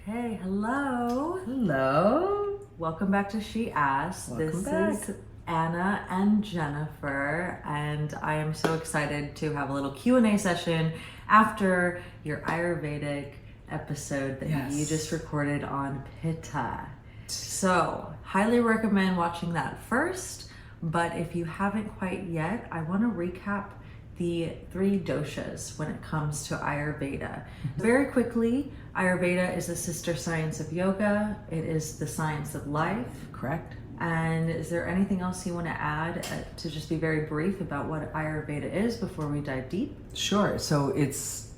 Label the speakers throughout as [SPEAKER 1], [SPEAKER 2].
[SPEAKER 1] Okay, hello.
[SPEAKER 2] Hello.
[SPEAKER 1] Welcome back to She Asked.
[SPEAKER 2] Welcome
[SPEAKER 1] This
[SPEAKER 2] back.
[SPEAKER 1] is Anna and Jennifer, and I am so excited to have a little Q&A session after your Ayurvedic episode that
[SPEAKER 2] Yes.
[SPEAKER 1] you just recorded on Pitta. So, highly recommend watching that first, but if you haven't quite yet, I want to recap the 3 doshas when it comes to Ayurveda. Very quickly, Ayurveda is a sister science of yoga. It is the science of life.
[SPEAKER 2] Correct.
[SPEAKER 1] And is there anything else you want to add to just be very brief about what Ayurveda is before we dive deep?
[SPEAKER 2] Sure. So it's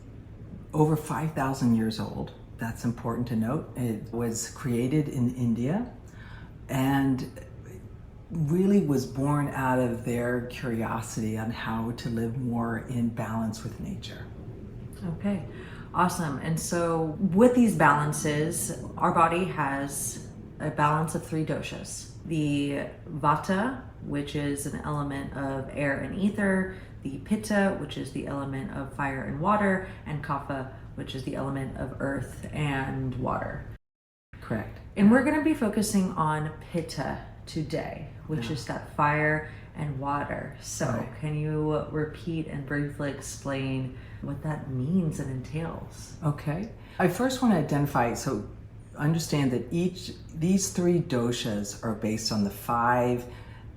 [SPEAKER 2] over 5,000 years old. That's important to note. It was created in India and really was born out of their curiosity on how to live more in balance with nature.
[SPEAKER 1] Okay, awesome. And so with these balances, our body has a balance of 3 doshas. The Vata, which is an element of air and ether, the Pitta, which is the element of fire and water, and Kapha, which is the element of earth and water.
[SPEAKER 2] Correct.
[SPEAKER 1] And we're going to be focusing on Pitta today, which is that fire and water. So
[SPEAKER 2] Right.
[SPEAKER 1] can you repeat and briefly explain what that means and entails?
[SPEAKER 2] Okay. I first want to identify, so understand that these 3 doshas are based on the 5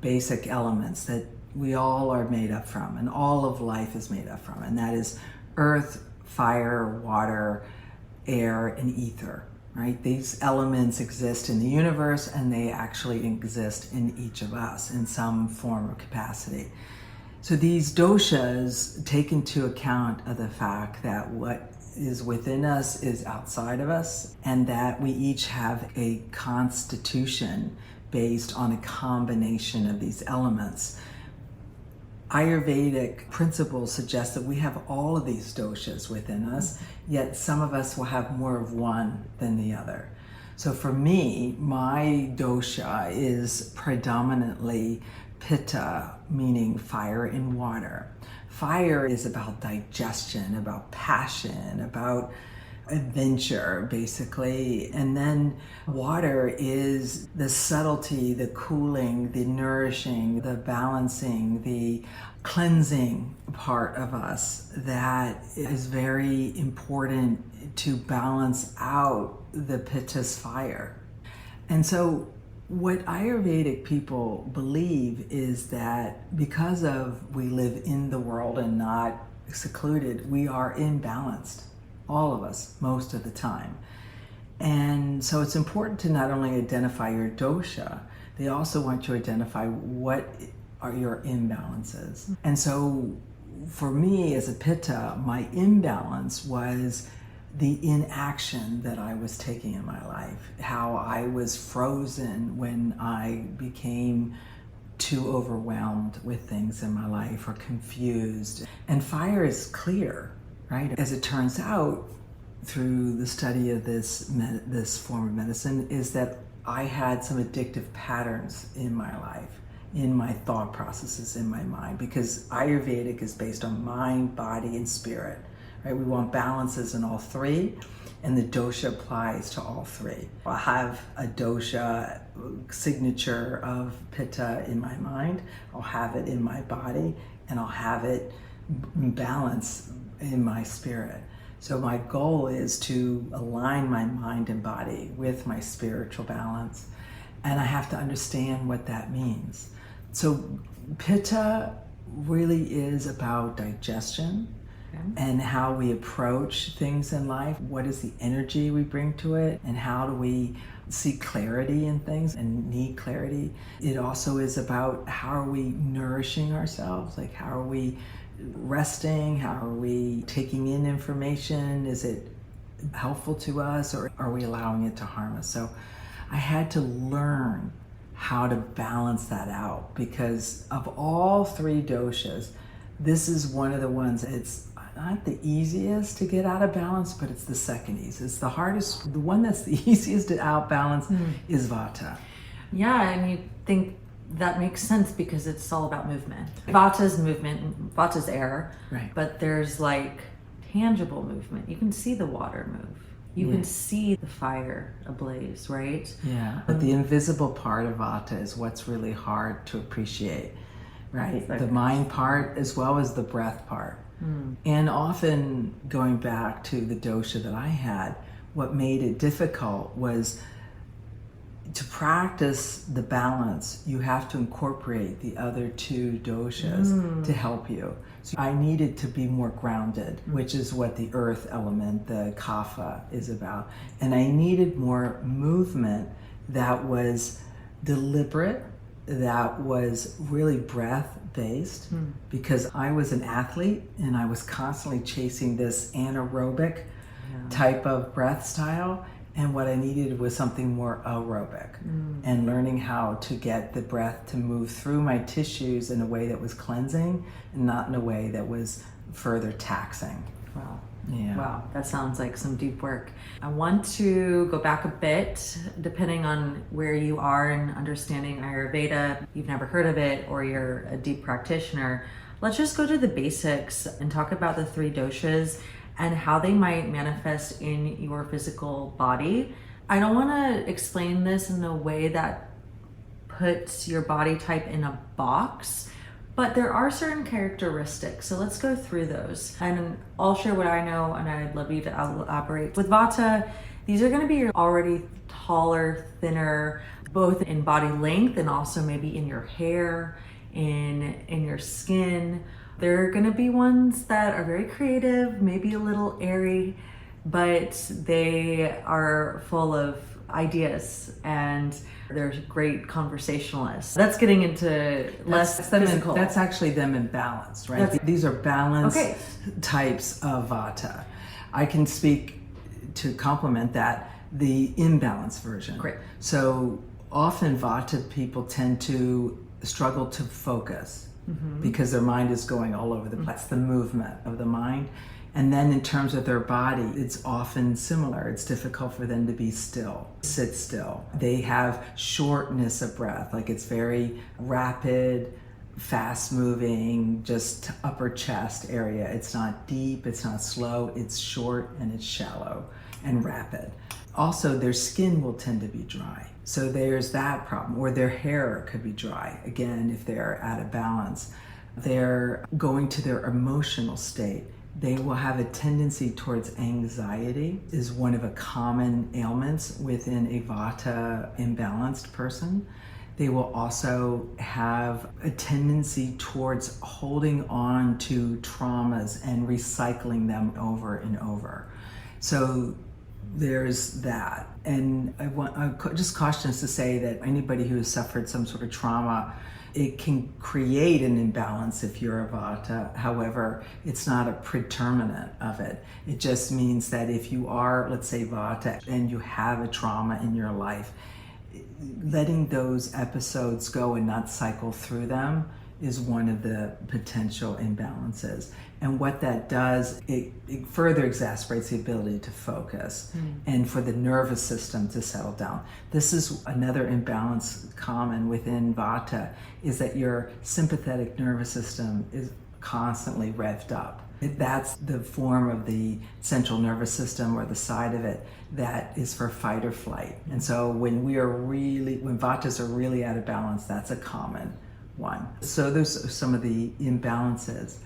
[SPEAKER 2] basic elements that we all are made up from and all of life is made up from. And that is earth, fire, water, air, and ether, right? These elements exist in the universe and they actually exist in each of us in some form or capacity. So these doshas take into account of the fact that what is within us is outside of us, and that we each have a constitution based on a combination of these elements. Ayurvedic principles suggest that we have all of these doshas within us, yet some of us will have more of one than the other. So for me, my dosha is predominantly Pitta, meaning fire and water. Fire is about digestion, about passion, about adventure, basically. And then water is the subtlety, the cooling, the nourishing, the balancing, the cleansing part of us that is very important to balance out the Pitta's fire. And so what Ayurvedic people believe is that because of we live in the world and not secluded, we are imbalanced, all of us, most of the time. And so it's important to not only identify your dosha, they also want you to identify what are your imbalances. And so for me as a Pitta, my imbalance was the inaction that I was taking in my life, how I was frozen when I became too overwhelmed with things in my life or confused. And fire is clear, right? As it turns out, through the study of this form of medicine, is that I had some addictive patterns in my life, in my thought processes, in my mind, because Ayurvedic is based on mind, body, and spirit. Right? We want balances in all 3, and the dosha applies to all 3. I'll have a dosha signature of Pitta in my mind, I'll have it in my body, and I'll have it in balance in my spirit. So my goal is to align my mind and body with my spiritual balance, and I have to understand what that means. So Pitta really is about digestion, and how we approach things in life. What is the energy we bring to it, and how do we see clarity in things and need clarity? It also is about how are we nourishing ourselves, like how are we resting, how are we taking in information, is it helpful to us or are we allowing it to harm us? So I had to learn how to balance that out, because of all 3 doshas, this is one of the ones it's not the easiest to get out of balance, but it's the second easiest. It's the hardest. The one that's the easiest to outbalance is Vata.
[SPEAKER 1] Yeah, and you think that makes sense because it's all about movement. Vata's movement, Vata's air,
[SPEAKER 2] Right.
[SPEAKER 1] but there's like tangible movement. You can see the water move. You can see the fire ablaze, right?
[SPEAKER 2] Yeah, but the invisible part of Vata is what's really hard to appreciate, right? The mind part as well as the breath part. And often going back to the dosha that I had, what made it difficult was to practice the balance, you have to incorporate the other two doshas to help you. So I needed to be more grounded, which is what the earth element, the Kapha, is about. And I needed more movement that was deliberate, that was really breath-based, because I was an athlete and I was constantly chasing this anaerobic type of breath style. And what I needed was something more aerobic and learning how to get the breath to move through my tissues in a way that was cleansing and not in a way that was further taxing.
[SPEAKER 1] Wow.
[SPEAKER 2] Yeah.
[SPEAKER 1] Wow, that sounds like some deep work. I want to go back a bit, depending on where you are in understanding Ayurveda. You've never heard of it or you're a deep practitioner. Let's just go to the basics and talk about the three doshas and how they might manifest in your physical body. I don't want to explain this in a way that puts your body type in a box, but there are certain characteristics. So let's go through those. And I'll share what I know, and I'd love you to elaborate. With Vata, these are going to be your already taller, thinner, both in body length and also maybe in your hair, in your skin. There are going to be ones that are very creative, maybe a little airy, but they are full of ideas and they're great conversationalists. That's getting into less physical.
[SPEAKER 2] That's actually them in balance, right? These are balanced types of Vata. I can speak to complement that, the imbalanced version.
[SPEAKER 1] Great.
[SPEAKER 2] So often Vata people tend to struggle to focus. Because their mind is going all over the place, the movement of the mind. And then in terms of their body, it's often similar. It's difficult for them to be still, sit still. They have shortness of breath, like it's very rapid, fast moving, just upper chest area. It's not deep, it's not slow, it's short and it's shallow and rapid. Also, their skin will tend to be dry. So there's that problem. Or their hair could be dry, again, if they're out of balance. They're going to their emotional state. They will have a tendency towards anxiety, is one of the common ailments within a Vata imbalanced person. They will also have a tendency towards holding on to traumas and recycling them over and over. So there's that. And I'm just cautious to say that anybody who has suffered some sort of trauma, it can create an imbalance if you're a Vata. However, it's not a predeterminant of it. It just means that if you are, let's say, Vata and you have a trauma in your life, letting those episodes go and not cycle through them is one of the potential imbalances. And what that does, it further exacerbates the ability to focus and for the nervous system to settle down. This is another imbalance common within Vata, is that your sympathetic nervous system is constantly revved up. That's the form of the central nervous system, or the side of it that is for fight or flight. And so when Vatas are really out of balance, that's a common one. So those are some of the imbalances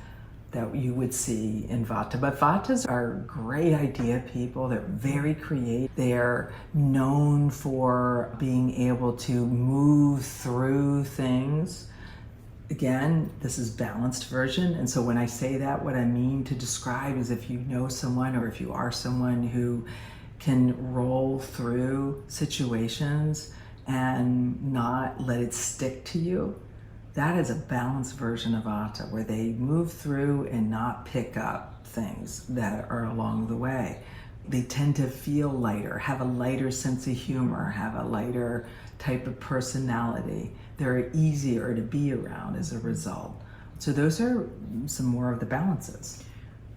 [SPEAKER 2] that you would see in Vata. But Vatas are great idea people. They're very creative. They're known for being able to move through things. Again, this is balanced version. And so when I say that, what I mean to describe is if you know someone, or if you are someone who can roll through situations and not let it stick to you, that is a balanced version of Vata, where they move through and not pick up things that are along the way. They tend to feel lighter, have a lighter sense of humor, have a lighter type of personality. They're easier to be around as a result. So those are some more of the balances.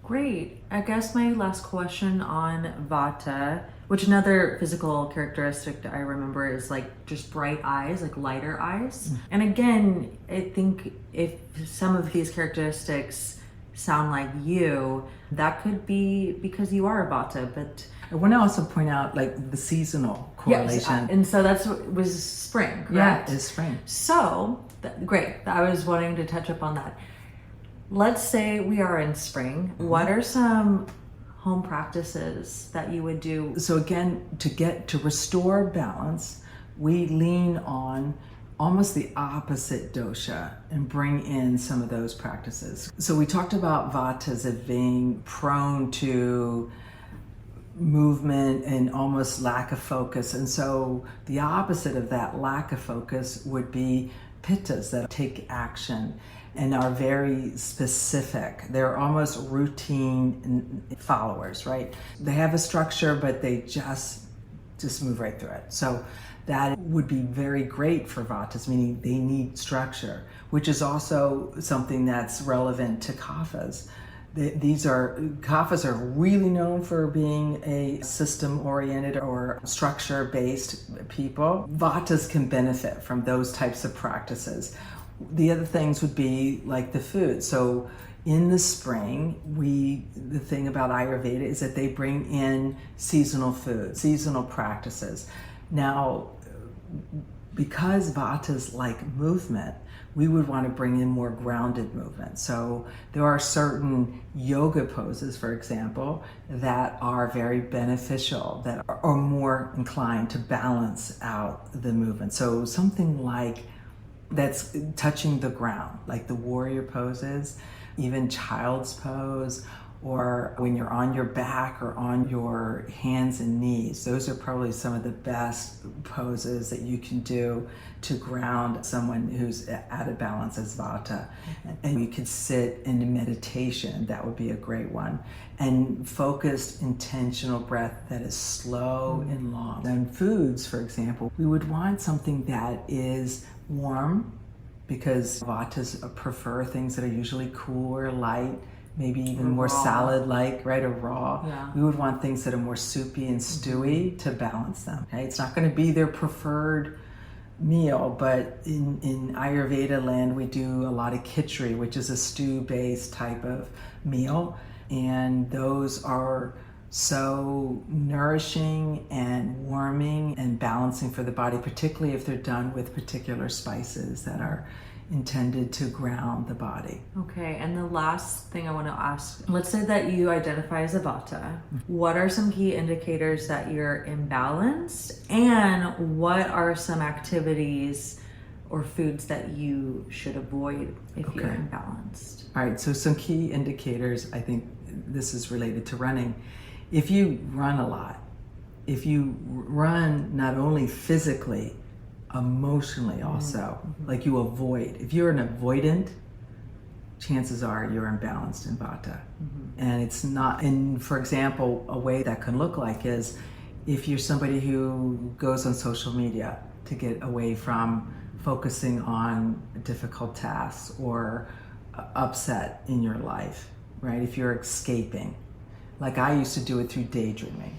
[SPEAKER 1] Great. I guess my last question on Vata, which another physical characteristic that I remember is like just bright eyes, like lighter eyes. And again, I think if some of these characteristics sound like you, that could be because you are a Vata, but
[SPEAKER 2] I want to also point out like the seasonal correlation.
[SPEAKER 1] yes, and so that's what was spring, correct?
[SPEAKER 2] Yeah, it's spring.
[SPEAKER 1] So, great. I was wanting to touch up on that. Let's say we are in spring. What are some home practices that you would do?
[SPEAKER 2] So again, to restore balance, we lean on almost the opposite dosha and bring in some of those practices. So we talked about Vatas as being prone to movement and almost lack of focus. And so the opposite of that lack of focus would be Pittas that take action and are very specific. They're almost routine followers, right? They have a structure, but they just move right through it. So that would be very great for Vatas, meaning they need structure, which is also something that's relevant to Kaphas. Kaphas are really known for being a system-oriented or structure-based people. Vatas can benefit from those types of practices. The other things would be like the food. So in the spring, the thing about Ayurveda is that they bring in seasonal food, seasonal practices. Now, because Vatas like movement, we would want to bring in more grounded movement. So there are certain yoga poses, for example, that are very beneficial, that are more inclined to balance out the movement. So something like that's touching the ground, like the warrior poses, even child's pose, or when you're on your back or on your hands and knees. Those are probably some of the best poses that you can do to ground someone who's out of balance as Vata. And you could sit in meditation, that would be a great one. And focused, intentional breath that is slow and long. And foods, for example, we would want something that is warm, because Vatas prefer things that are usually cool or light, maybe even more salad-like, right, or raw.
[SPEAKER 1] Yeah.
[SPEAKER 2] We would want things that are more soupy and stewy to balance them. Okay? It's not going to be their preferred meal, but in Ayurveda land, we do a lot of khichdi, which is a stew-based type of meal, and those are so nourishing and warming and balancing for the body, particularly if they're done with particular spices that are intended to ground the body.
[SPEAKER 1] Okay, and the last thing I want to ask, let's say that you identify as a Vata. What are some key indicators that you're imbalanced, and what are some activities or foods that you should avoid if you're imbalanced?
[SPEAKER 2] All right, so some key indicators, I think this is related to running. If you run a lot, if you run not only physically, emotionally also, like you avoid. If you're an avoidant, chances are you're imbalanced in Vata. And it's not, and for example, a way that can look like is if you're somebody who goes on social media to get away from focusing on difficult tasks or upset in your life, right? If you're escaping, like I used to do it through daydreaming.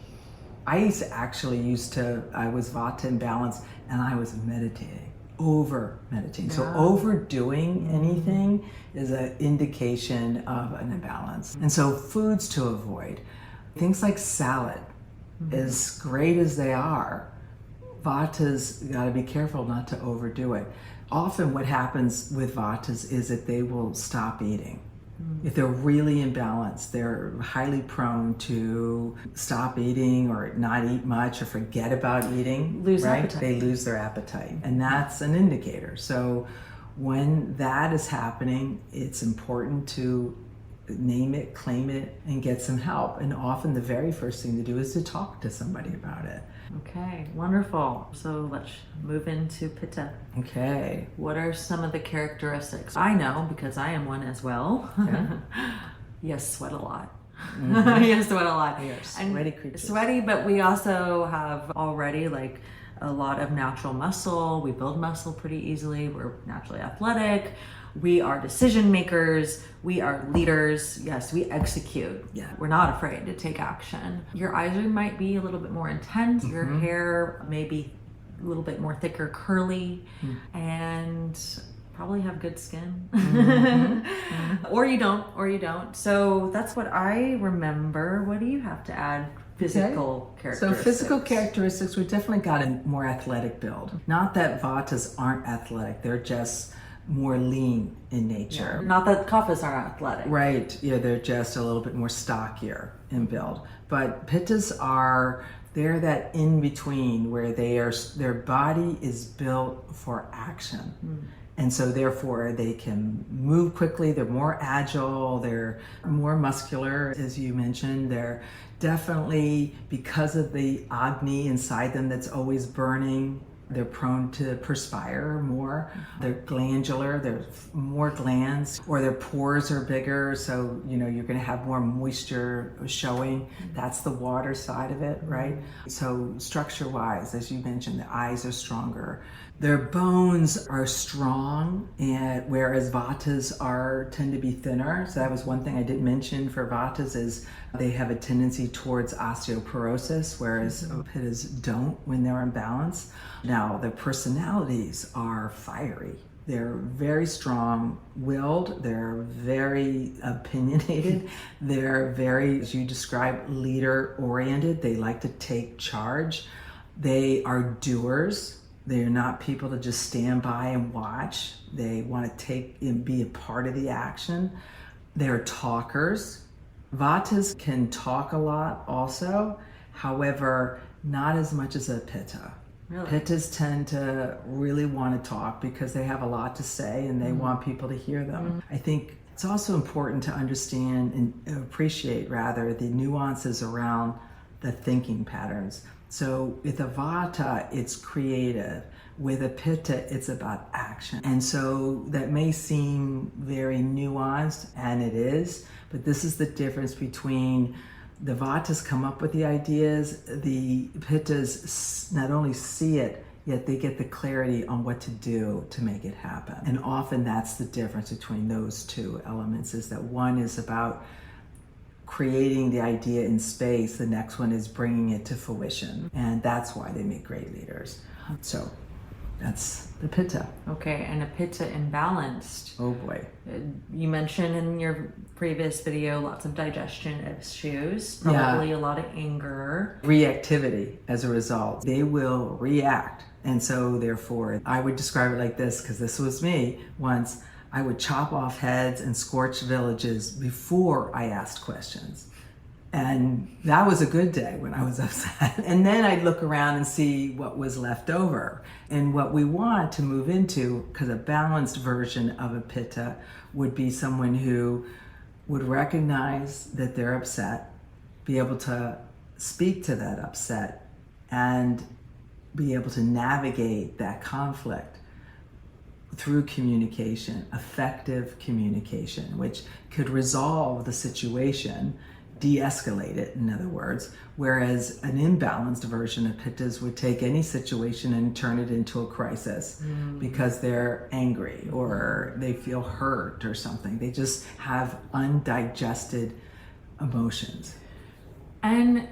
[SPEAKER 2] I was Vata imbalanced and I was meditating, over meditating. So overdoing anything is an indication of an imbalance. And so foods to avoid, things like salad, as great as they are, Vatas got to be careful not to overdo it. Often what happens with Vatas is that they will stop eating. If they're really imbalanced, they're highly prone to stop eating or not eat much or forget about eating.
[SPEAKER 1] Lose
[SPEAKER 2] right?
[SPEAKER 1] appetite.
[SPEAKER 2] They lose their appetite. And that's an indicator. So when that is happening, it's important to name it, claim it, and get some help. And often the very first thing to do is to talk to somebody about it.
[SPEAKER 1] Okay, wonderful. So let's move into Pitta.
[SPEAKER 2] Okay.
[SPEAKER 1] What are some of the characteristics? I know because I am one as well.
[SPEAKER 2] Yeah.
[SPEAKER 1] Yes, sweat a lot. Yes, sweat a lot.
[SPEAKER 2] We are sweaty creatures.
[SPEAKER 1] Sweaty, but we also have already like a lot of natural muscle. We build muscle pretty easily. We're naturally athletic. We are decision makers. We are leaders. Yes, we execute.
[SPEAKER 2] Yeah.
[SPEAKER 1] We're not afraid to take action. Your eyes might be a little bit more intense. Your hair may be a little bit more thicker, curly. And probably have good skin.
[SPEAKER 2] Mm-hmm.
[SPEAKER 1] Or you don't. So that's what I remember. What do you have to add? Physical characteristics.
[SPEAKER 2] So physical characteristics, we've definitely got a more athletic build. Not that Vatas aren't athletic, they're just more lean in nature.
[SPEAKER 1] Yeah. Not that Kaphas aren't athletic.
[SPEAKER 2] Right, yeah, they're just a little bit more stockier in build. But Pittas are, they're that in between where their body is built for action. And so therefore they can move quickly, they're more agile, they're more muscular, as you mentioned. They're definitely, because of the Agni inside them that's always burning, they're prone to perspire more. They're glandular, there's more glands, or their pores are bigger, so you're going to have more moisture showing. That's the water side of it, right? So structure-wise, as you mentioned, the eyes are stronger. Their bones are strong, and whereas Vatas tend to be thinner. So that was one thing I didn't mention for Vatas is they have a tendency towards osteoporosis, whereas Pittas don't when they're in balance. Now, their personalities are fiery. They're very strong-willed. They're very opinionated. They're very, as you described, leader-oriented. They like to take charge. They are doers. They're not people to just stand by and watch. They want to take and be a part of the action. They're talkers. Vatas can talk a lot also. However, not as much as a Pitta.
[SPEAKER 1] Really?
[SPEAKER 2] Pittas tend to really want to talk because they have a lot to say and they want people to hear them. I think it's also important to understand and appreciate rather the nuances around the thinking patterns. So with a Vata, it's creative. With a Pitta, it's about action. And so that may seem very nuanced, and it is, but this is the difference between the Vatas come up with the ideas, the Pittas not only see it, yet they get the clarity on what to do to make it happen. And often that's the difference between those two elements, is that one is about creating the idea in space, the next one is bringing it to fruition. And that's why they make great leaders. So that's the Pitta.
[SPEAKER 1] Okay, and a Pitta imbalanced.
[SPEAKER 2] Oh boy.
[SPEAKER 1] You mentioned in your previous video lots of digestion issues, probably a lot of anger.
[SPEAKER 2] Reactivity as a result. They will react. And so therefore, I would describe it like this, because this was me once. I would chop off heads and scorch villages before I asked questions. And that was a good day when I was upset. And then I'd look around and see what was left over. And what we want to move into, because a balanced version of a Pitta would be someone who would recognize that they're upset, be able to speak to that upset, and be able to navigate that conflict through communication, effective communication, which could resolve the situation, de-escalate it, in other words, whereas an imbalanced version of Pittas would take any situation and turn it into a crisis because they're angry or they feel hurt or something. They just have undigested emotions.
[SPEAKER 1] And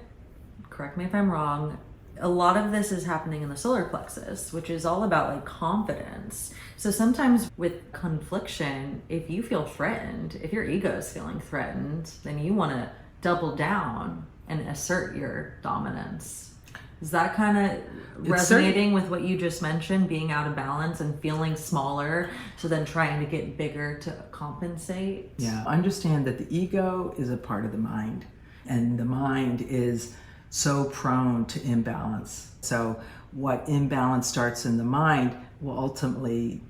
[SPEAKER 1] correct me if I'm wrong, a lot of this is happening in the solar plexus, which is all about like confidence. So sometimes with confliction, if you feel threatened, if your ego is feeling threatened, then you want to double down and assert your dominance. Is that kind of resonating with what you just mentioned, being out of balance and feeling smaller, so then trying to get bigger to compensate?
[SPEAKER 2] Yeah, understand that the ego is a part of the mind, and the mind is so prone to imbalance. So what imbalance starts in the mind will ultimately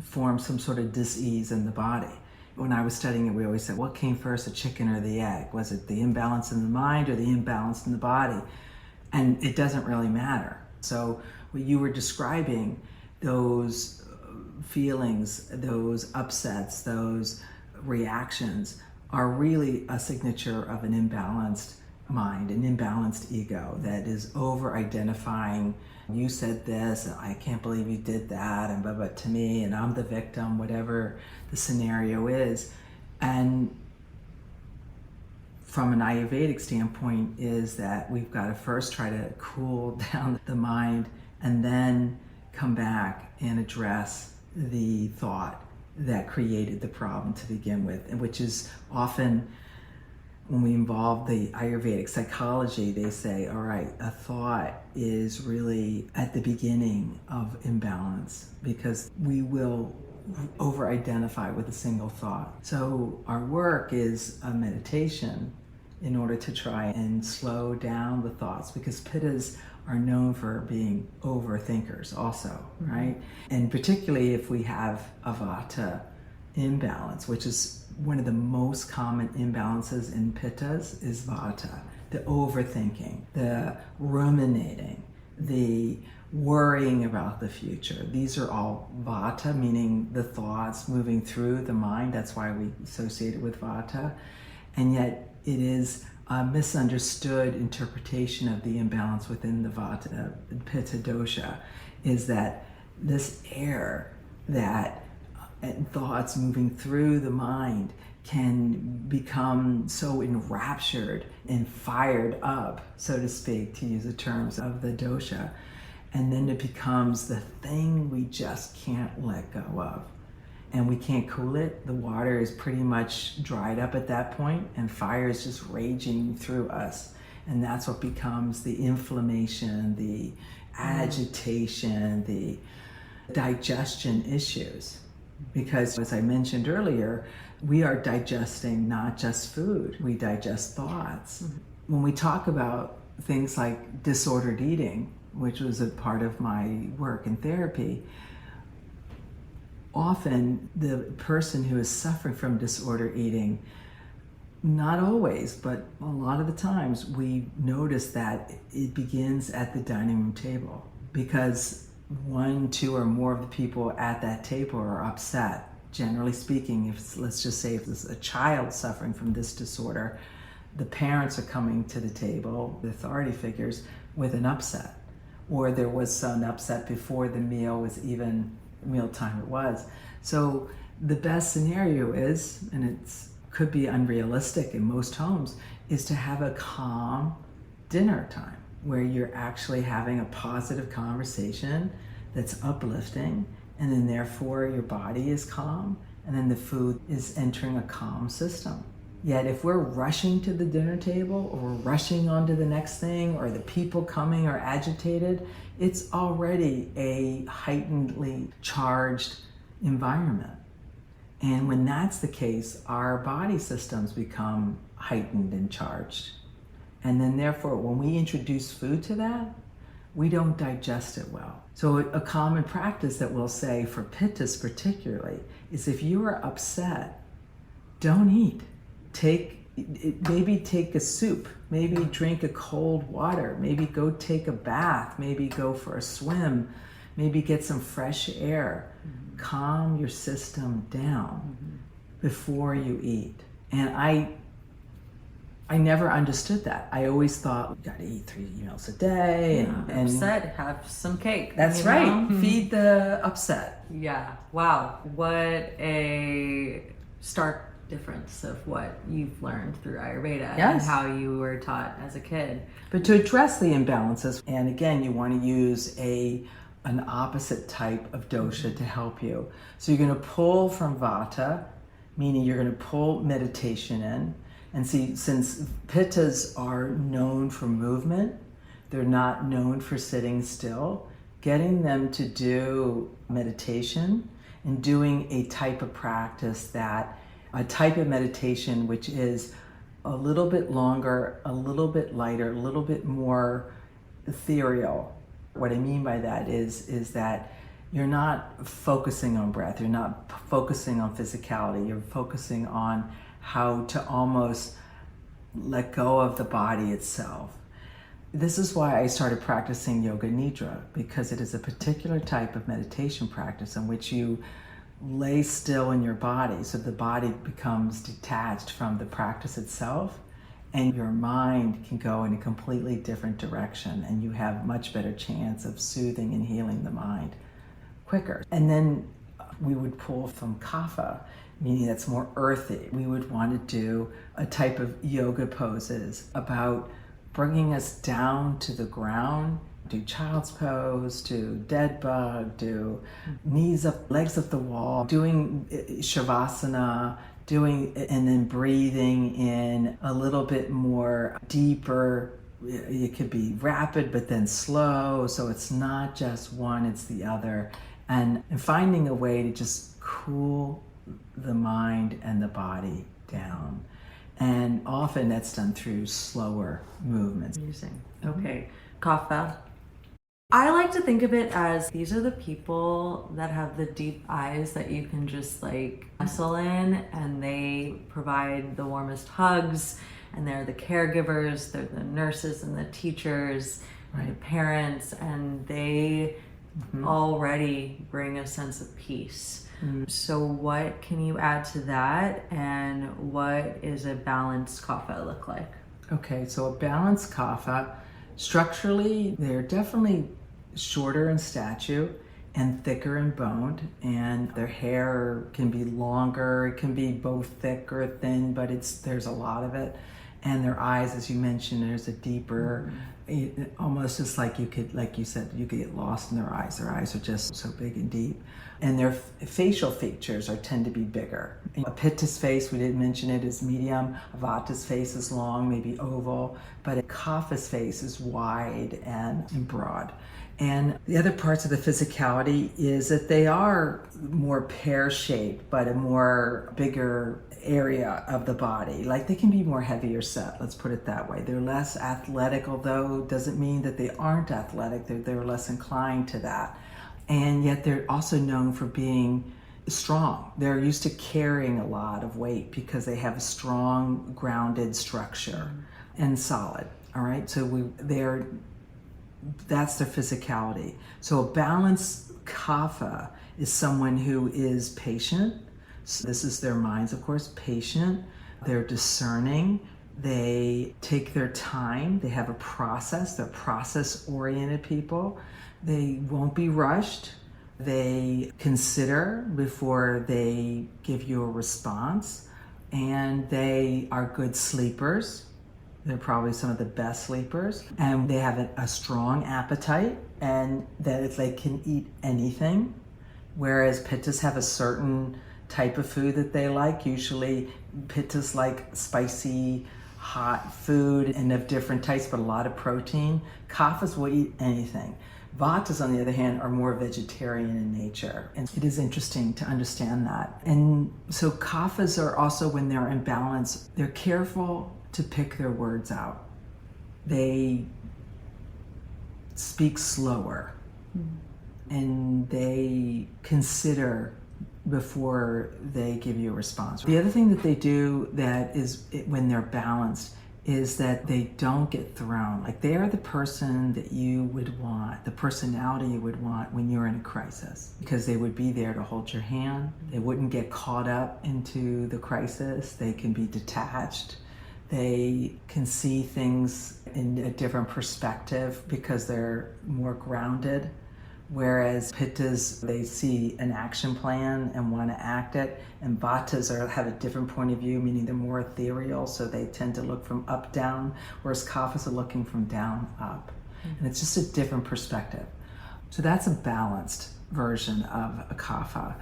[SPEAKER 2] form some sort of dis-ease in the body. When I was studying it, we always said, what came first, the chicken or the egg? Was it the imbalance in the mind or the imbalance in the body? And it doesn't really matter. So what you were describing, those feelings, those upsets, those reactions are really a signature of an imbalanced mind, an imbalanced ego that is over-identifying. You said this, and I can't believe you did that, and but to me, and I'm the victim, whatever the scenario is. And from an Ayurvedic standpoint is that we've got to first try to cool down the mind and then come back and address the thought that created the problem to begin with, and which is often, when we involve the Ayurvedic psychology, they say, all right, a thought is really at the beginning of imbalance, because we will over-identify with a single thought. So our work is a meditation in order to try and slow down the thoughts, because Pittas are known for being overthinkers also, right? And particularly if we have a Vata imbalance, which is one of the most common imbalances in Pittas, is Vata. The overthinking, the ruminating, the worrying about the future. These are all Vata, meaning the thoughts moving through the mind. That's why we associate it with Vata. And yet it is a misunderstood interpretation of the imbalance within the Vata, Pitta dosha, is that this air that and thoughts moving through the mind can become so enraptured and fired up, so to speak, to use the terms of the dosha, and then it becomes the thing we just can't let go of. And we can't cool it. The water is pretty much dried up at that point, and fire is just raging through us. And that's what becomes the inflammation, the agitation, the digestion issues. Because, as I mentioned earlier, we are digesting not just food, we digest thoughts. When we talk about things like disordered eating, which was a part of my work in therapy, often the person who is suffering from disordered eating, not always, but a lot of the times, we notice that it begins at the dining room table, because one, two, or more of the people at that table are upset. Generally speaking, if let's just say if there's a child suffering from this disorder, the parents are coming to the table, the authority figures, with an upset. Or there was some upset before the meal was even mealtime it was. So the best scenario is, and it could be unrealistic in most homes, is to have a calm dinner time where you're actually having a positive conversation that's uplifting, and then therefore your body is calm, and then the food is entering a calm system. Yet if we're rushing to the dinner table, or we're rushing on to the next thing, or the people coming are agitated, it's already a heightenedly charged environment. And when that's the case, our body systems become heightened and charged. And then therefore, when we introduce food to that, we don't digest it well. So a common practice that we'll say for Pittas particularly is, if you are upset, don't eat. Maybe take a soup, maybe drink a cold water, maybe go take a bath, maybe go for a swim, maybe get some fresh air. Calm your system down before you eat. And I never understood that. I always thought, you gotta eat 3 meals a day. And
[SPEAKER 1] upset, have some cake.
[SPEAKER 2] That's right. Feed the upset.
[SPEAKER 1] Yeah. Wow. What a stark difference of what you've learned through Ayurveda and how you were taught as a kid.
[SPEAKER 2] But to address the imbalances, and again, you want to use an opposite type of dosha to help you. So you're going to pull from Vata, meaning you're going to pull meditation in. And see, since Pittas are known for movement, they're not known for sitting still, getting them to do meditation and doing a type of practice a type of meditation which is a little bit longer, a little bit lighter, a little bit more ethereal. What I mean by that is that you're not focusing on breath, you're not focusing on physicality, you're focusing on how to almost let go of the body itself. This is why I started practicing Yoga Nidra, because it is a particular type of meditation practice in which you lay still in your body, so the body becomes detached from the practice itself, and your mind can go in a completely different direction, and you have much better chance of soothing and healing the mind quicker. And then we would pull from Kapha, meaning that's more earthy. We would want to do a type of yoga poses about bringing us down to the ground do child's pose, do dead bug, do knees up, legs up the wall, doing shavasana, and then breathing in a little bit more deeper. It could be rapid, but then slow. So it's not just one, it's the other. And finding a way to just cool the mind and the body down. And often that's done through slower movements.
[SPEAKER 1] Amazing. Okay. Kapha. I like to think of it as these are the people that have the deep eyes that you can just like nestle in, and they provide the warmest hugs, and they're the caregivers, they're the nurses and the teachers, and the parents, and they already bring a sense of peace. So what can you add to that, and what is a balanced kapha look like?
[SPEAKER 2] Okay, so a balanced kapha, structurally, they're definitely shorter in stature and thicker in bone, and their hair can be longer. It can be both thick or thin, but there's a lot of it. And their eyes, as you mentioned, there's a deeper, almost just like you said, you could get lost in their eyes. Their eyes are just so big and deep. And their facial features tend to be bigger. A Pitta's face, we didn't mention it, is medium. A Vata's face is long, maybe oval. But a Kapha's face is wide and broad. And the other parts of the physicality is that they are more pear-shaped, but a more bigger area of the body. Like they can be more heavier set, let's put it that way. They're less athletic, although doesn't mean that they aren't athletic. They're less inclined to that. And yet they're also known for being strong. They're used to carrying a lot of weight because they have a strong, grounded structure and solid. All right, so that's their physicality. So a balanced kapha is someone who is patient. So this is their minds, of course, patient. They're discerning. They take their time. They have a process. They're process-oriented people. They won't be rushed. They consider before they give you a response. And they are good sleepers. They're probably some of the best sleepers. And they have a strong appetite, and that they can eat anything. Whereas Pittas have a certain type of food that they like. Usually Pittas like spicy, hot food and of different types, but a lot of protein. Kaphas will eat anything. Vatas, on the other hand, are more vegetarian in nature. And it is interesting to understand that. And so kaphas are also, when they're in balance, they're careful to pick their words out. They speak slower, and they consider before they give you a response. The other thing that they do that is, when they're balanced, is that they don't get thrown. Like they are the person that you would want, the personality you would want when you're in a crisis, because they would be there to hold your hand. They wouldn't get caught up into the crisis. They can be detached. They can see things in a different perspective because they're more grounded. Whereas Pittas, they see an action plan and want to act it, and Vatas have a different point of view, meaning they're more ethereal, so they tend to look from up down, whereas Kaphas are looking from down up. And it's just a different perspective. So that's a balanced version of a Kapha.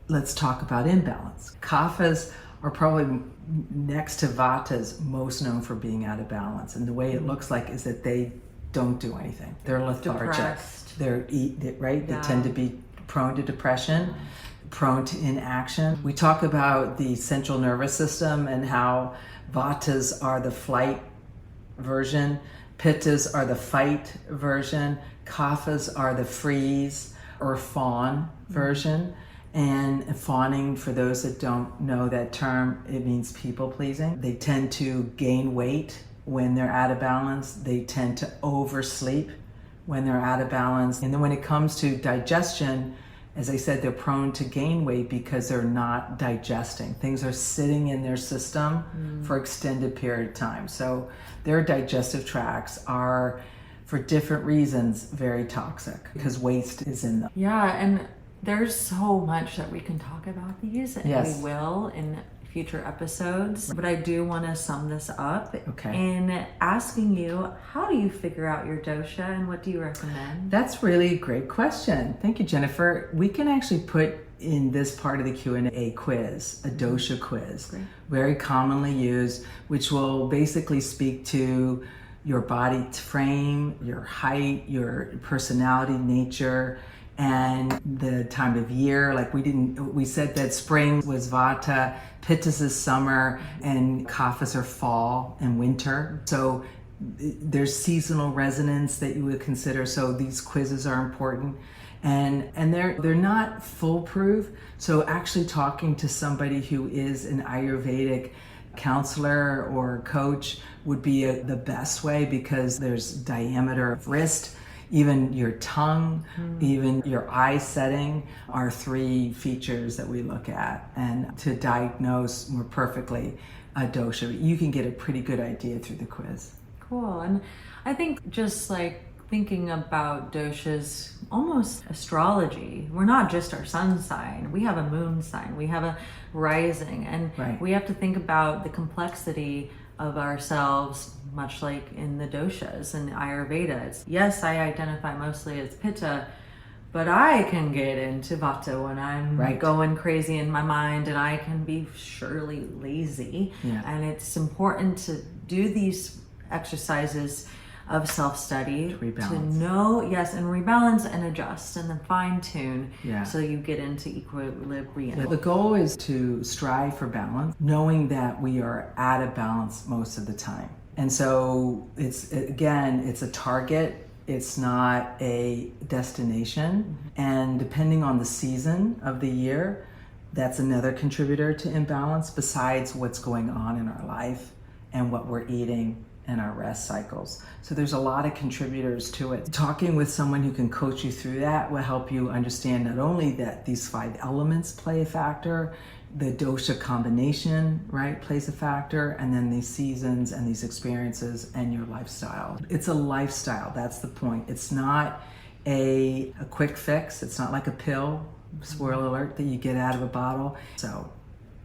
[SPEAKER 2] Let's talk about imbalance. Kaphas are probably next to Vatas most known for being out of balance, and the way it looks like is that they don't do anything. They're lethargic.
[SPEAKER 1] Depressed.
[SPEAKER 2] They tend to be prone to depression, prone to inaction. We talk about the central nervous system and how Vatas are the flight version, Pittas are the fight version, Kaphas are the freeze or fawn version. And fawning, for those that don't know that term, it means people pleasing. They tend to gain weight when they're out of balance. They tend to oversleep when they're out of balance. And then when it comes to digestion, as I said, they're prone to gain weight because they're not digesting. Things are sitting in their system for extended period of time. So their digestive tracts are, for different reasons, very toxic because waste is in them.
[SPEAKER 1] Yeah, and there's so much that we can talk about these, and
[SPEAKER 2] Yes.
[SPEAKER 1] we will in future episodes, but I do want to sum this up
[SPEAKER 2] Okay.
[SPEAKER 1] in asking you, how do you figure out your dosha and what do you recommend?
[SPEAKER 2] That's really a great question. Thank you, Jennifer. We can actually put in this part of the Q&A quiz, a dosha quiz,
[SPEAKER 1] Great.
[SPEAKER 2] very commonly used, which will basically speak to your body frame, your height, your personality, nature, and the time of year. Like we said that spring was Vata, Pitta's is summer, and Kaphas are fall and winter. So there's seasonal resonance that you would consider. So these quizzes are important. And they're not foolproof. So actually talking to somebody who is an Ayurvedic counselor or coach would be the best way, because there's diameter of wrist, even your tongue, even your eye setting are 3 features that we look at, and to diagnose more perfectly a dosha. You can get a pretty good idea through the quiz.
[SPEAKER 1] Cool. And I think just like thinking about doshas, almost astrology. We're not just our sun sign. We have a moon sign. We have a rising. And
[SPEAKER 2] Right.
[SPEAKER 1] we have to think about the complexity of ourselves, much like in the doshas and Ayurveda. Yes, I identify mostly as Pitta, but I can get into Vata when I'm
[SPEAKER 2] Right.
[SPEAKER 1] going crazy in my mind, and I can be surely lazy.
[SPEAKER 2] Yeah.
[SPEAKER 1] And it's important to do these exercises of self-study to
[SPEAKER 2] rebalance.
[SPEAKER 1] know, yes, and rebalance and adjust and then fine-tune,
[SPEAKER 2] Yeah.
[SPEAKER 1] so you get into equilibrium.
[SPEAKER 2] The goal is to strive for balance, knowing that we are out of balance most of the time. And so it's a target. It's not a destination. And depending on the season of the year, that's another contributor to imbalance, besides what's going on in our life and what we're eating and our rest cycles. So there's a lot of contributors to it. Talking with someone who can coach you through that will help you understand not only that these 5 elements play a factor, the dosha combination, right, plays a factor, and then these seasons and these experiences and your lifestyle. It's a lifestyle, that's the point. It's not a quick fix. It's not like a pill, spoiler alert, that you get out of a bottle. So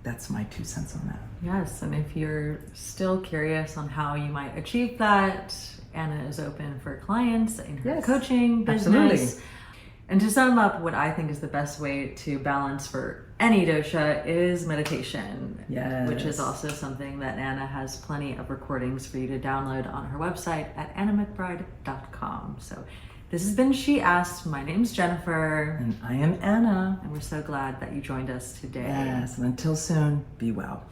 [SPEAKER 2] that's my 2 cents on that.
[SPEAKER 1] Yes, and if you're still curious on how you might achieve that, Anna is open for clients in her
[SPEAKER 2] Yes,
[SPEAKER 1] coaching business.
[SPEAKER 2] absolutely.
[SPEAKER 1] And to sum up, what I think is the best way to balance for any dosha is meditation,
[SPEAKER 2] Yes.
[SPEAKER 1] which is also something that Anna has plenty of recordings for you to download on her website at annamcbride.com. So this has been She Asked. My name's Jennifer.
[SPEAKER 2] And I am Anna.
[SPEAKER 1] And we're so glad that you joined us today.
[SPEAKER 2] Yes, and until soon, be well.